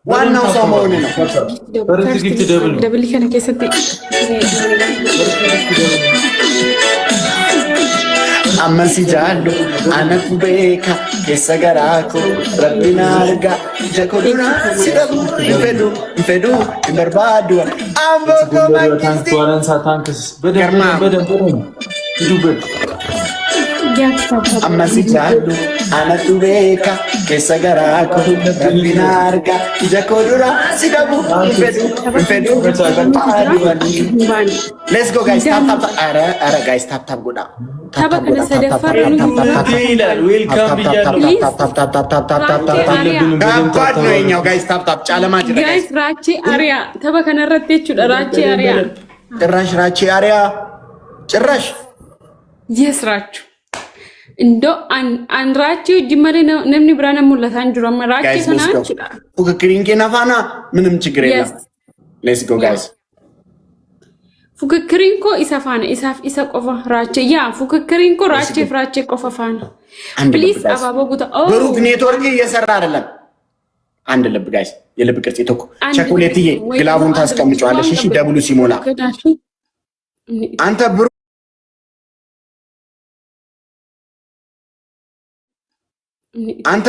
ዋናው ሰው መሆን ነው። ደብል ከነ ከሰጥ Amasi jallu anatu beka kessa garako rabbina arga jakoduna sidabu infedu imbarbadu ambo komakisti Amasi jallu anatu beka kessa garako rabbina arga jakoduna sidabu infedu imbarbadu Let's go guys, tap. Ara guys, tap goda. Tap kana sadafar welcome Gampad no የኛው guys tap ጫለማ ጅራ guys ራቺ አሪያ ተባ kana ረቴቹ ራቺ አሪያ ጭራሽ ራቺ አሪያ ጭራሽ የስራቹ እንዶ አንራቺ ጅመሬ ነምኒ ብራና ሙላታን ጅሮማ ራቺ ተናቹ ፉክክሪንኬ ነፋና ምንም ችግር የለም Let's go guys ፉክክሪንኮ ኢሳፋና ኢሳፍ ኢሳ ቆፋ ራቼ ያ ፉክክሪንኮ ራቼ ፍራቼ ቆፋ ፋና ፕሊዝ አባቦ ጉታ ብሩክ ኔትወርክ እየሰራ አይደለም አንድ ልብ ጋይስ የልብ ቅርጽ ይተኩ ቸኮሌትዬ ግላቡን ታስቀምጫለሽ እሺ ደብሉ ሲሞላ አንተ ብሩክ አንተ